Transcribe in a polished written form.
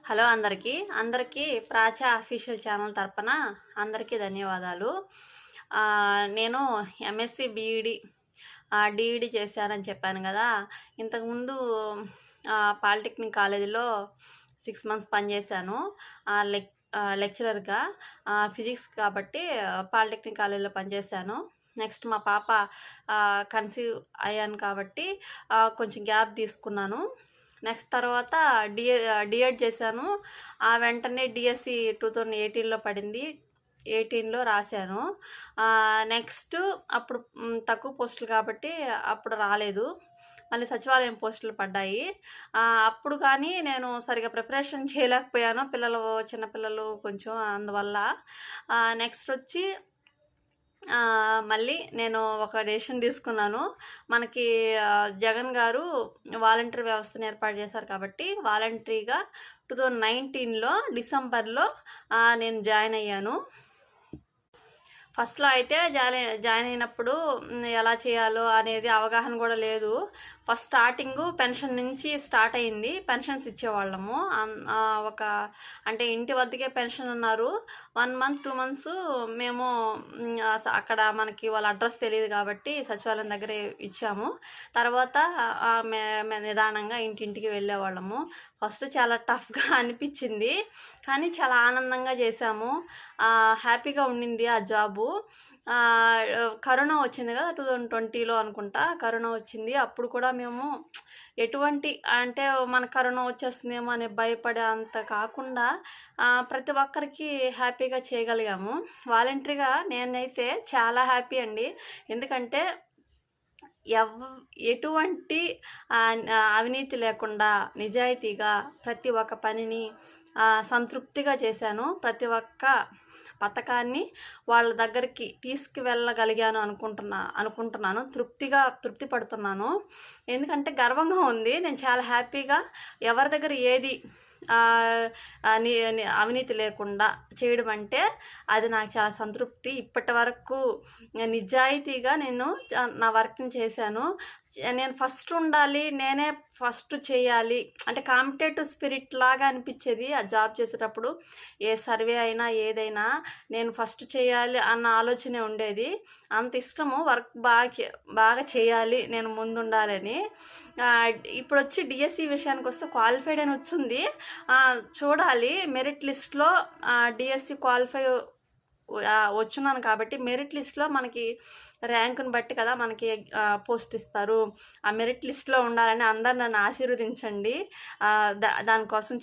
Hello అందరికీ ప్రాచా official channel తరపున అందరికీ ధన్యవాదాలు. నేను ఎంఎస్సి బీఈడి డిఈడి చేశానని చెప్పాను కదా. ఇంతకుముందు పాలిటెక్నిక్ కాలేజీలో 6 మంత్స్ పనిచేశాను లెక్చరర్గా. ఫిజిక్స్ కాబట్టి పాలిటెక్నిక్ కాలేజీలో పనిచేశాను. నెక్స్ట్ మా పాప కన్సీవ్ అయ్యాను కాబట్టి కొంచెం గ్యాప్ తీసుకున్నాను. నెక్స్ట్ తర్వాత డిఎడ్ చేశాను. వెంటనే డిఎస్సి 2018లో పడింది. 18లో రాశాను. నెక్స్ట్ అప్పుడు తక్కువ పోస్టులు కాబట్టి అప్పుడు రాలేదు. మళ్ళీ సచివాలయం పోస్టులు పడ్డాయి. అప్పుడు కానీ నేను సరిగా ప్రిపరేషన్ చేయలేకపోయాను, చిన్నపిల్లలు కొంచెం అందువల్ల. నెక్స్ట్ వచ్చి మళ్ళీ నేను ఒక డెసిషన్ తీసుకున్నాను. మనకి జగన్ గారు వాలంటరీ వ్యవస్థను ఏర్పాటు చేశారు కాబట్టి వాలంటరీగా 2019లో డిసెంబర్లో నేను జాయిన్ అయ్యాను. ఫస్ట్లో అయితే జాయిన్ అయినప్పుడు ఎలా చేయాలో అనేది అవగాహన కూడా లేదు. ఫస్ట్ స్టార్టింగు పెన్షన్ నుంచి స్టార్ట్ అయింది. పెన్షన్స్ ఇచ్చేవాళ్ళము. అంటే ఇంటి వద్దకే పెన్షన్ అన్నారు. 1 మంత్ 2 మంత్స్ మేము అక్కడ మనకి వాళ్ళ అడ్రస్ తెలియదు కాబట్టి సచివాలయం దగ్గరే ఇచ్చాము. తర్వాత నిదానంగా ఇంటింటికి వెళ్ళేవాళ్ళము. ఫస్ట్ చాలా టఫ్గా అనిపించింది, కానీ చాలా ఆనందంగా చేశాము. హ్యాపీగా ఉండింది ఆ జాబు. కరోనా వచ్చింది కదా 2020లో అనుకుంటా. కరోనా వచ్చింది. అప్పుడు కూడా మేము ఎటువంటి అంటే మన కరోనా వచ్చేస్తుందేమో అని భయపడే అంత కాకుండా ప్రతి ఒక్కరికి హ్యాపీగా చేయగలిగాము. వాలంటరీగా నేనైతే చాలా హ్యాపీ అండి. ఎందుకంటే ఎటువంటి అవినీతి లేకుండా నిజాయితీగా ప్రతి ఒక్క పనిని సంతృప్తిగా చేశాను. ప్రతి ఒక్క పథకాన్ని వాళ్ళ దగ్గరికి తీసుకువెళ్ళగలిగాను అనుకుంటున్నాను. తృప్తి పడుతున్నాను. ఎందుకంటే గర్వంగా ఉంది. నేను చాలా హ్యాపీగా ఎవరి దగ్గర ఏది అవినీతి లేకుండా చేయడం అంటే అది నాకు చాలా సంతృప్తి. ఇప్పటి వరకు నిజాయితీగా నేను నా వర్క్ని చేశాను. నేను ఫస్ట్ ఉండాలి, నేనే ఫస్ట్ చేయాలి అంటే కాంపిటేటివ్ స్పిరిట్ లాగా అనిపించేది ఆ జాబ్ చేసేటప్పుడు. ఏ సర్వే అయినా ఏదైనా నేను ఫస్ట్ చేయాలి అన్న ఆలోచనే ఉండేది. అంత ఇష్టము. వర్క్ బాగా చేయాలి, నేను ముందుండాలని. ఇప్పుడు వచ్చి డిఎస్సి విషయానికి వస్తే క్వాలిఫైడ్ అని వచ్చింది. చూడాలి మెరిట్ లిస్ట్లో డిఎస్సి క్వాలిఫై వచ్చున్నాను కాబట్టి మెరిట్ లిస్ట్లో మనకి ర్యాంకుని బట్టి కదా మనకి పోస్ట్ ఇస్తారు. ఆ మెరిట్ లిస్ట్లో ఉండాలని అందరు నన్ను ఆశీర్వదించండి. దానికోసం